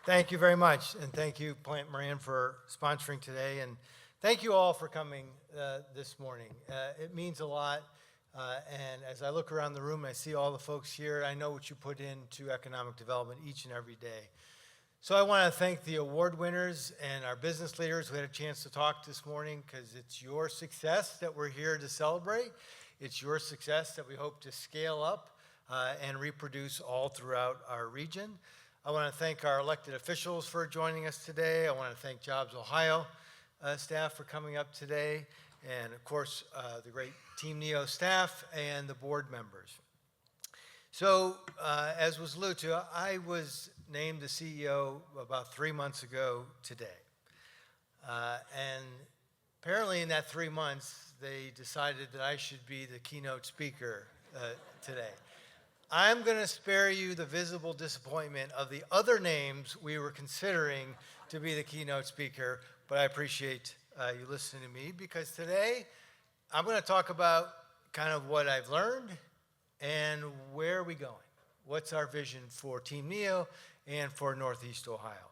Thank you very much, and thank you, Plant Moran, for sponsoring today, and thank you all for coming this morning. It means a lot, and as I look around the room and I see all the folks here, I know what you put into economic development each and every day. So I want to thank the award winners and our business leaders who had a chance to talk this morning, because it's your success that we're here to celebrate. It's your success that we hope to scale up and reproduce all throughout our region. I want to thank our elected officials for joining us today. I want to thank Jobs Ohio staff for coming up today, and of course the great Team NEO staff and the board members. So as was alluded to, I was named the CEO about 3 months ago today. And apparently in that 3 months, they decided that I should be the keynote speaker today. I'm going to spare you the visible disappointment of the other names we were considering to be the keynote speaker, but I appreciate you listening to me, because today I'm going to talk about kind of what I've learned and where are we going. What's our vision for Team NEO and for Northeast Ohio?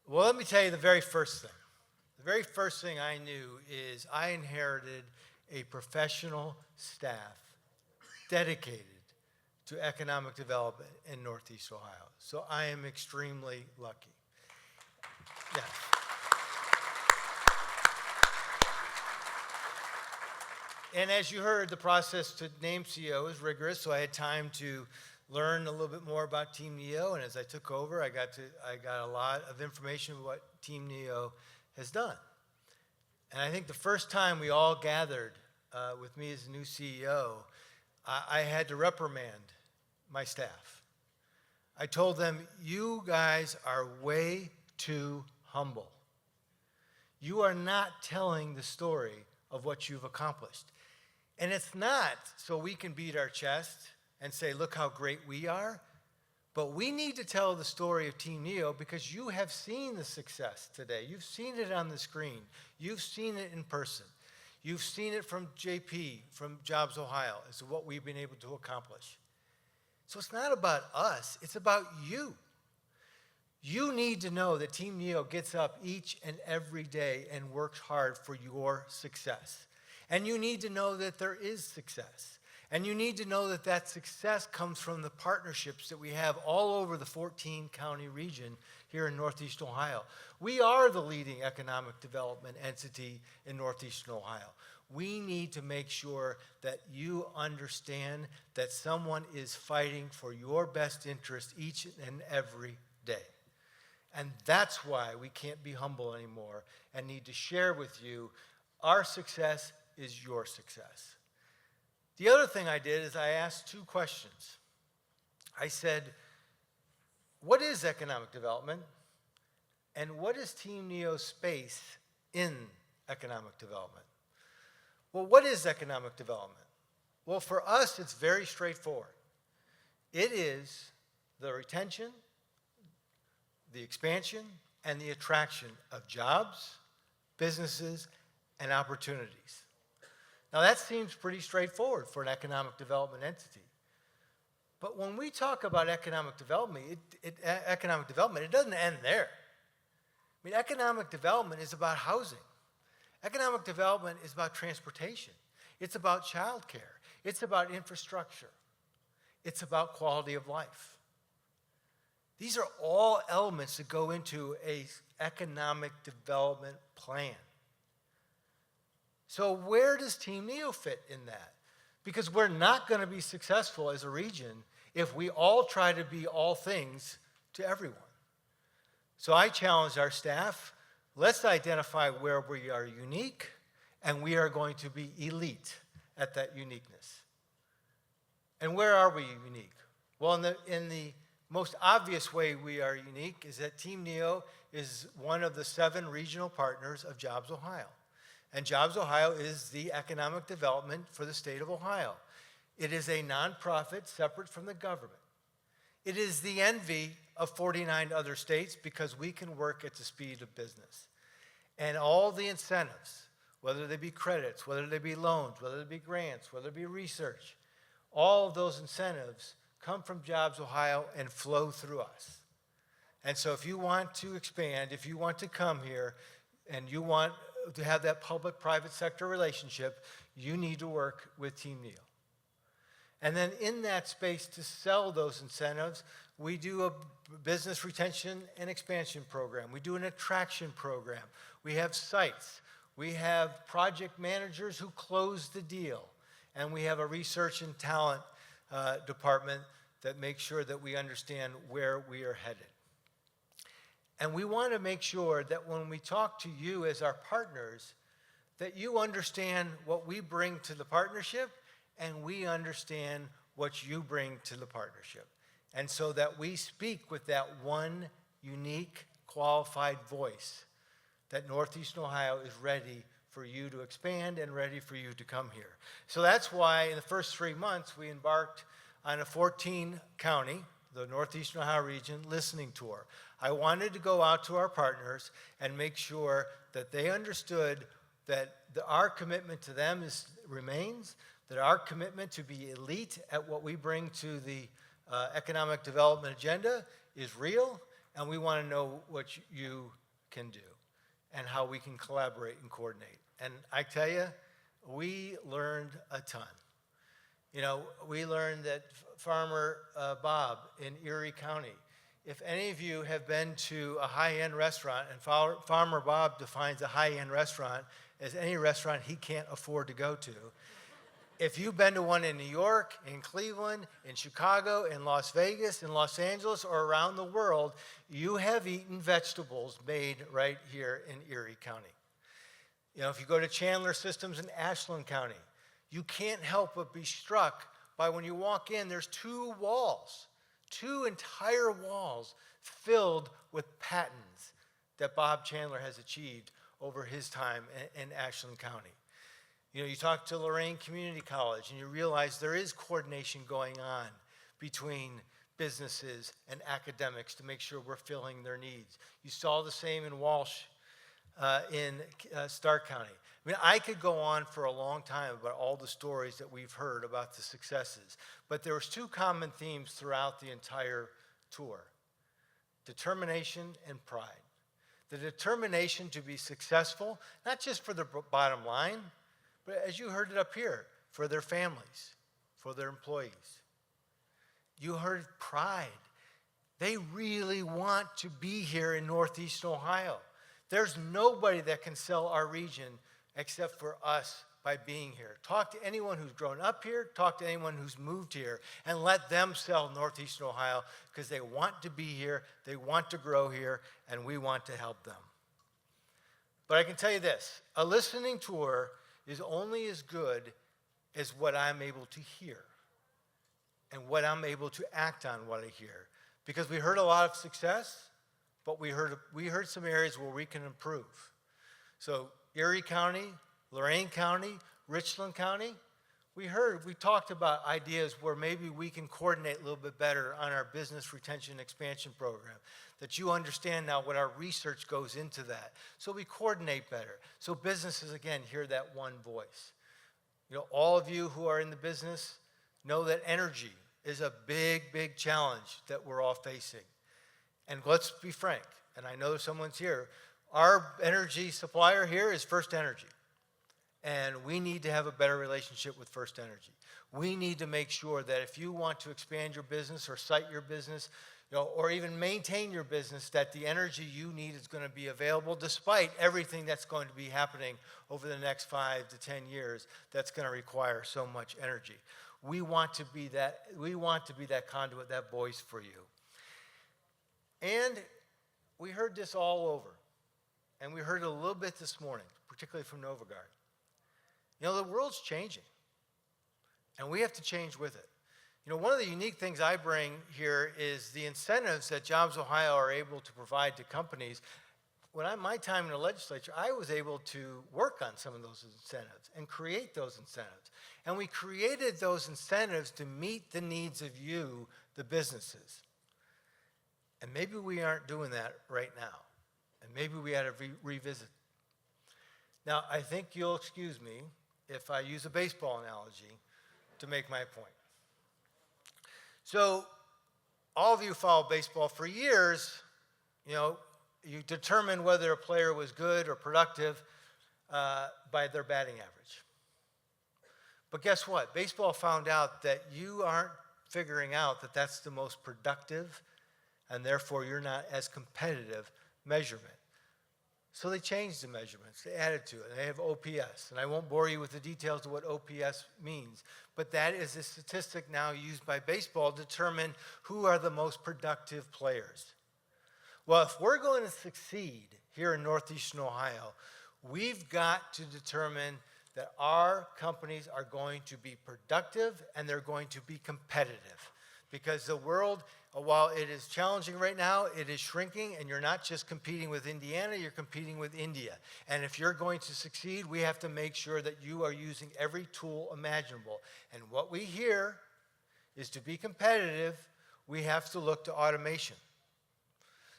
Well, let me tell you the very first thing. The very first thing I knew is I inherited a professional staff dedicated to economic development in Northeast Ohio. So I am extremely lucky. Yeah. And as you heard, the process to name CEO is rigorous, so I had time to learn a little bit more about Team NEO, and as I took over, I got a lot of information about what Team NEO has done. And I think the first time we all gathered with me as the new CEO, I had to reprimand my staff. I told them, you guys are way too humble. You are not telling the story of what you've accomplished. And it's not so we can beat our chest and say, look how great we are, but we need to tell the story of Team NEO, because you have seen the success today. You've seen it on the screen. You've seen it in person. You've seen it from JP, from Jobs Ohio, as to what we've been able to accomplish. So it's not about us, it's about you. You need to know that Team NEO gets up each and every day and works hard for your success. And you need to know that there is success. And you need to know that that success comes from the partnerships that we have all over the 14-county region here in Northeast Ohio. We are the leading economic development entity in Northeastern Ohio. We need to make sure that you understand that someone is fighting for your best interest each and every day. And that's why we can't be humble anymore and need to share with you our success is your success. The other thing I did is I asked 2 questions. I said, what is economic development? And what is Team NEO's space in economic development? Well, what is economic development? Well, for us, it's very straightforward. It is the retention, the expansion, and the attraction of jobs, businesses, and opportunities. Now, that seems pretty straightforward for an economic development entity. But when we talk about economic development, it doesn't end there. I mean, economic development is about housing. Economic development is about transportation. It's about childcare. It's about infrastructure. It's about quality of life. These are all elements that go into an economic development plan. So where does Team NEO fit in that? Because we're not going to be successful as a region if we all try to be all things to everyone. So I challenge our staff, let's identify where we are unique, and we are going to be elite at that uniqueness. And where are we unique? Well, in the most obvious way we are unique is that Team NEO is one of the 7 regional partners of Jobs Ohio. And Jobs Ohio is the economic development for the state of Ohio. It is a nonprofit separate from the government. It is the envy of 49 other states because we can work at the speed of business. And all the incentives, whether they be credits, whether they be loans, whether they be grants, whether it be research, all of those incentives come from Jobs Ohio and flow through us. And so if you want to expand, if you want to come here, and you want to have that public-private sector relationship, you need to work with Team NEO. And then in that space to sell those incentives, we do a business retention and expansion program. We do an attraction program. We have sites. We have project managers who close the deal. And we have a research and talent department that makes sure that we understand where we are headed. And we want to make sure that when we talk to you as our partners, that you understand what we bring to the partnership and we understand what you bring to the partnership. And so that we speak with that one unique, qualified voice that Northeastern Ohio is ready for you to expand and ready for you to come here. So that's why in the first 3 months we embarked on a 14-county, the Northeastern Ohio region, listening tour. I wanted to go out to our partners and make sure that they understood that our commitment to them remains, that our commitment to be elite at what we bring to the economic development agenda is real, and we want to know what you can do and how we can collaborate and coordinate. And I tell you, we learned a ton. You know, we learned that Farmer Bob in Erie County, if any of you have been to a high-end restaurant, and Farmer Bob defines a high-end restaurant as any restaurant he can't afford to go to. If you've been to one in New York, in Cleveland, in Chicago, in Las Vegas, in Los Angeles, or around the world, you have eaten vegetables made right here in Erie County. You know, if you go to Chandler Systems in Ashland County, you can't help but be struck by when you walk in, there's 2 walls, 2 entire walls filled with patents that Bob Chandler has achieved over his time in Ashland County. You know, you talk to Lorain Community College and you realize there is coordination going on between businesses and academics to make sure we're filling their needs. You saw the same in Walsh in Stark County. I mean, I could go on for a long time about all the stories that we've heard about the successes, but there was 2 common themes throughout the entire tour: determination and pride. The determination to be successful, not just for the bottom line, but as you heard it up here, for their families, for their employees. You heard pride. They really want to be here in Northeastern Ohio. There's nobody that can sell our region except for us by being here. Talk to anyone who's grown up here, talk to anyone who's moved here, and let them sell Northeastern Ohio because they want to be here, they want to grow here, and we want to help them. But I can tell you this, a listening tour is only as good as what I'm able to hear and what I'm able to act on what I hear. Because we heard a lot of success, but we heard some areas where we can improve. So Erie County, Lorain County, Richland County, we talked about ideas where maybe we can coordinate a little bit better on our business retention expansion program, that you understand now what our research goes into that. So we coordinate better. So businesses, again, hear that one voice. You know, all of you who are in the business know that energy is a big, big challenge that we're all facing. And let's be frank, and I know someone's here, our energy supplier here is First Energy. And we need to have a better relationship with First Energy. We need to make sure that if you want to expand your business or site your business, you know, or even maintain your business, that the energy you need is going to be available despite everything that's going to be happening over the next 5 to 10 years that's going to require so much energy. We want to be that conduit, that voice for you. And we heard this all over. And we heard it a little bit this morning, particularly from NovaGuard. You know, the world's changing, and we have to change with it. You know, one of the unique things I bring here is the incentives that Jobs Ohio are able to provide to companies. My time in the legislature, I was able to work on some of those incentives and create those incentives. And we created those incentives to meet the needs of you, the businesses. And maybe we aren't doing that right now. And maybe we had to revisit. Now, I think you'll excuse me if I use a baseball analogy to make my point. So, all of you follow baseball for years. You know, you determine whether a player was good or productive by their batting average. But guess what? Baseball found out that you aren't figuring out that that's the most productive, and therefore you're not as competitive measurement. So they changed the measurements. They added to it. They have OPS. And I won't bore you with the details of what OPS means. But that is a statistic now used by baseball to determine who are the most productive players. Well, if we're going to succeed here in Northeastern Ohio, we've got to determine that our companies are going to be productive and they're going to be competitive. Because the world, while it is challenging right now, it is shrinking, and you're not just competing with Indiana, you're competing with India. And if you're going to succeed, we have to make sure that you are using every tool imaginable. And what we hear is, to be competitive, we have to look to automation.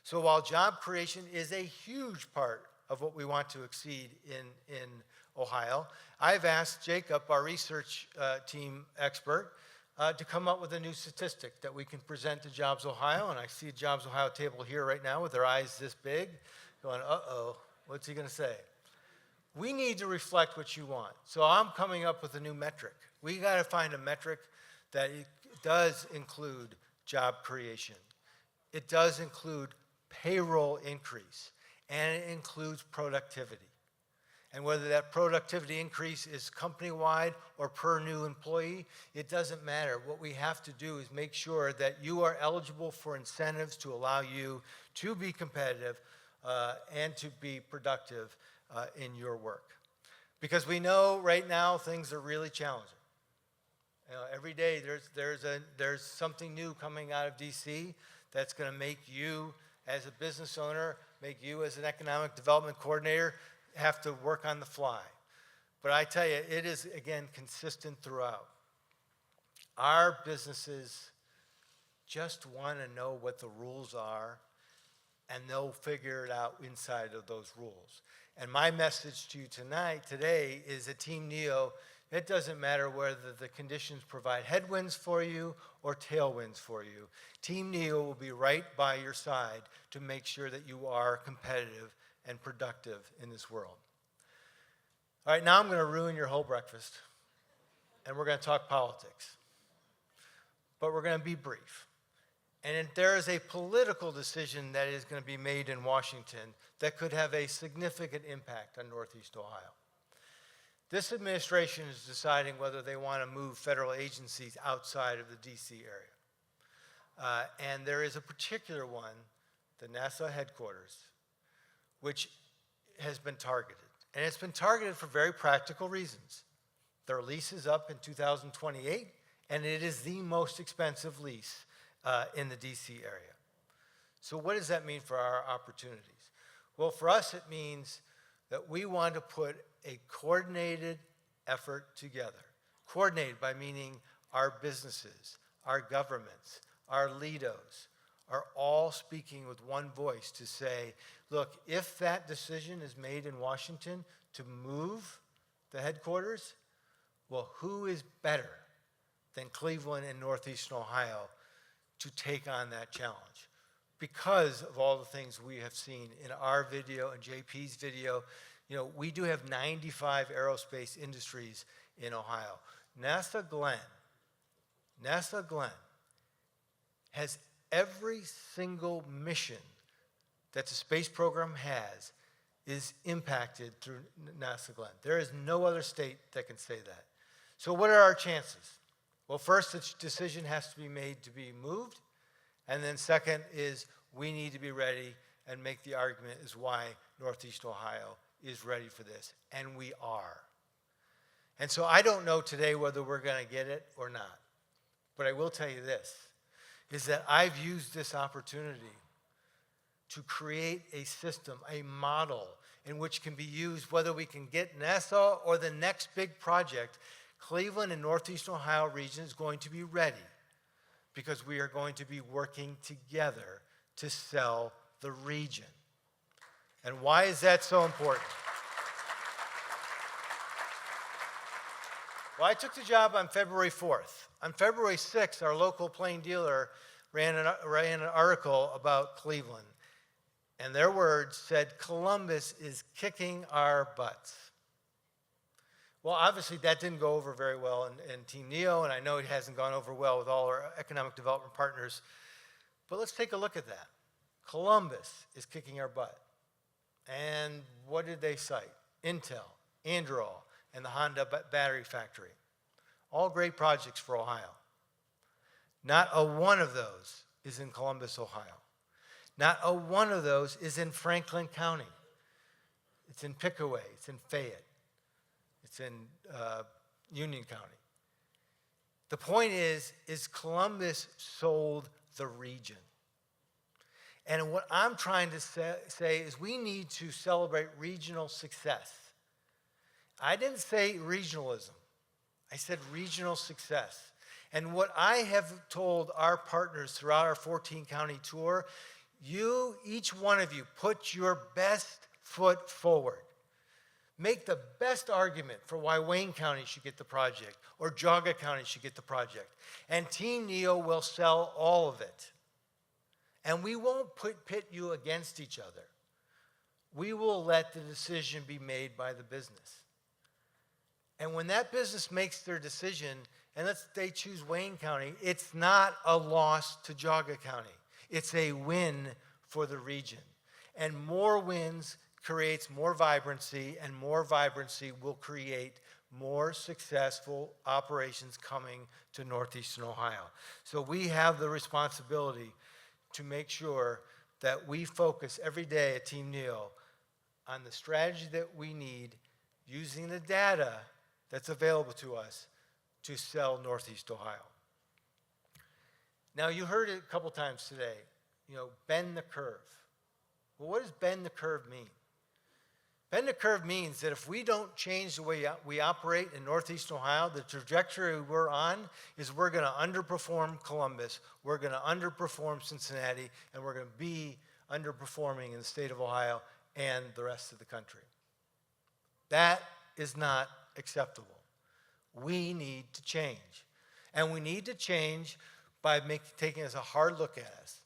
So while job creation is a huge part of what we want to exceed in Ohio, I've asked Jacob, our research team expert, to come up with a new statistic that we can present to Jobs Ohio. And I see a Jobs Ohio table here right now with their eyes this big, going, uh-oh, what's he going to say? We need to reflect what you want. So I'm coming up with a new metric. We got to find a metric that does include job creation. It does include payroll increase, and it includes productivity. And whether that productivity increase is company-wide or per new employee, it doesn't matter. What we have to do is make sure that you are eligible for incentives to allow you to be competitive and to be productive in your work. Because we know right now things are really challenging. You know, every day there's something new coming out of DC that's going to make you as a business owner, make you as an economic development coordinator, have to work on the fly. But I tell you, it is, again, consistent throughout. Our businesses just want to know what the rules are, and they'll figure it out inside of those rules. And my message to you today is that Team NEO, it doesn't matter whether the conditions provide headwinds for you or tailwinds for you. Team NEO will be right by your side to make sure that you are competitive and productive in this world. All right, now I'm going to ruin your whole breakfast, and we're going to talk politics. But we're going to be brief. And there is a political decision that is going to be made in Washington that could have a significant impact on Northeast Ohio. This administration is deciding whether they want to move federal agencies outside of the D.C. area. And there is a particular one, the NASA headquarters, which has been targeted. And it's been targeted for very practical reasons. Their lease is up in 2028, and it is the most expensive lease in the D.C. area. So what does that mean for our opportunities? Well, for us, it means that we want to put a coordinated effort together. Coordinated by meaning our businesses, our governments, our LEDOs are all speaking with one voice to say, look, if that decision is made in Washington to move the headquarters, well, who is better than Cleveland and Northeastern Ohio to take on that challenge? Because of all the things we have seen in our video and JP's video, you know, we do have 95 aerospace industries in Ohio. NASA Glenn has every single mission that the space program has is impacted through NASA Glenn. There is no other state that can say that. So what are our chances? Well, first, the decision has to be made to be moved. And then second is we need to be ready and make the argument is why Northeast Ohio is ready for this. And we are. And so I don't know today whether we're going to get it or not. But I will tell you this, is that I've used this opportunity to create a system, a model in which can be used whether we can get NASA or the next big project. Cleveland and Northeastern Ohio region is going to be ready because we are going to be working together to sell the region. And why is that so important? Well, I took the job on February 4th. On February 6th, our local plain dealer ran an article about Cleveland. and their words said, Columbus is kicking our butts. Well, obviously that didn't go over very well in Team NEO, and I know it hasn't gone over well with all our economic development partners. But let's take a look at that. Columbus is kicking our butt. And what did they cite? Intel, Anduril, and the Honda battery factory. All great projects for Ohio. Not a one of those is in Columbus, Ohio. Not a one of those is in Franklin County. It's in Pickaway, it's in Fayette, it's in Union County. The point is Columbus sold the region. And what I'm trying to say is we need to celebrate regional success. I didn't say regionalism. I said regional success. And what I have told our partners throughout our 14-county tour, each one of you, put your best foot forward. Make the best argument for why Wayne County should get the project or Geauga County should get the project. And Team NEO will sell all of it. And we won't pit you against each other. We will let the decision be made by the business. And when that business makes their decision, and they choose Wayne County, it's not a loss to Geauga County. It's a win for the region. And more wins creates more vibrancy, and more vibrancy will create more successful operations coming to Northeastern Ohio. So we have the responsibility to make sure that we focus every day at Team NEO on the strategy that we need using the data that's available to us to sell Northeast Ohio. Now, you heard it a couple times today, bend the curve. Well, what does bend the curve mean? Bend the curve means that if we don't change the way we operate in Northeast Ohio, the trajectory we're on is we're going to underperform Columbus, we're going to underperform Cincinnati, and we're going to be underperforming in the state of Ohio and the rest of the country. That is not acceptable. We need to change. And we need to change by taking us a hard look at us.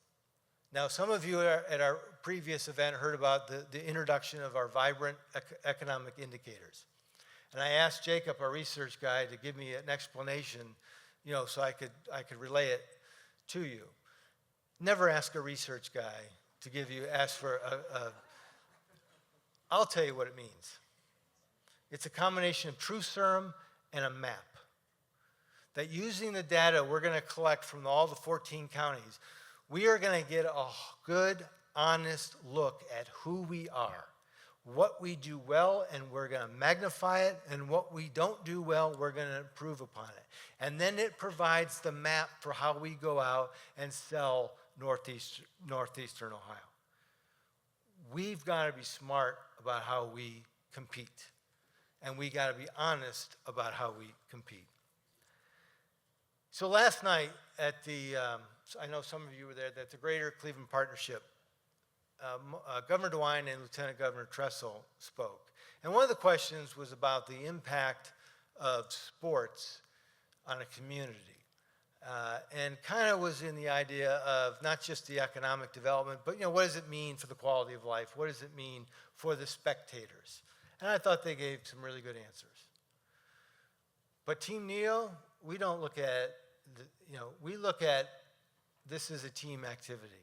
Now, some of you at our previous event heard about the introduction of our vibrant economic indicators. And I asked Jacob, our research guy, to give me an explanation, so I could relay it to you. Never ask a research guy to ask for I'll tell you what it means. It's a combination of truth serum and a map. That using the data we're going to collect from all the 14 counties, we are going to get a good, honest look at who we are, what we do well, and we're going to magnify it, and what we don't do well, we're going to improve upon it. And then it provides the map for how we go out and sell Northeastern Ohio. We've got to be smart about how we compete, and we got to be honest about how we compete. So last night at I know some of you were there, at the Greater Cleveland Partnership, Governor DeWine and Lieutenant Governor Tressel spoke. And one of the questions was about the impact of sports on a community. And kind of was in the idea of not just the economic development, but what does it mean for the quality of life? What does it mean for the spectators? And I thought they gave some really good answers. But Team NEO, we don't look at, we look at this as a team activity.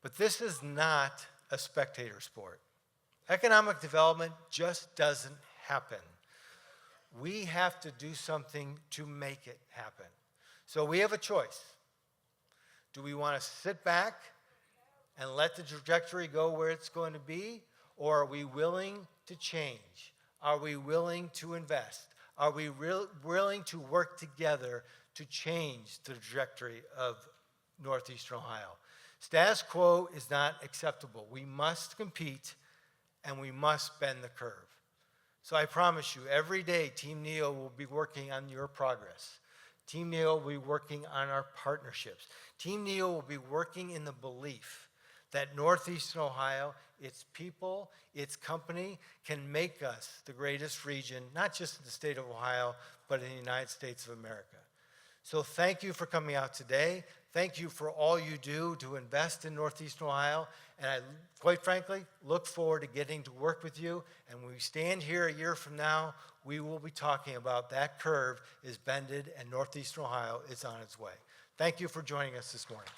But this is not a spectator sport. Economic development just doesn't happen. We have to do something to make it happen. So we have a choice. Do we want to sit back and let the trajectory go where it's going to be? Or are we willing to change? Are we willing to invest? Are we willing to work together to change the trajectory of Northeastern Ohio? Status quo is not acceptable. We must compete, and we must bend the curve. So I promise you, every day, Team NEO will be working on your progress. Team NEO will be working on our partnerships. Team NEO will be working in the belief that Northeastern Ohio, its people, its company, can make us the greatest region, not just in the state of Ohio, but in the United States of America. So thank you for coming out today. Thank you for all you do to invest in Northeastern Ohio. And I, quite frankly, look forward to getting to work with you. And when we stand here a year from now, we will be talking about that curve is bended and Northeastern Ohio is on its way. Thank you for joining us this morning.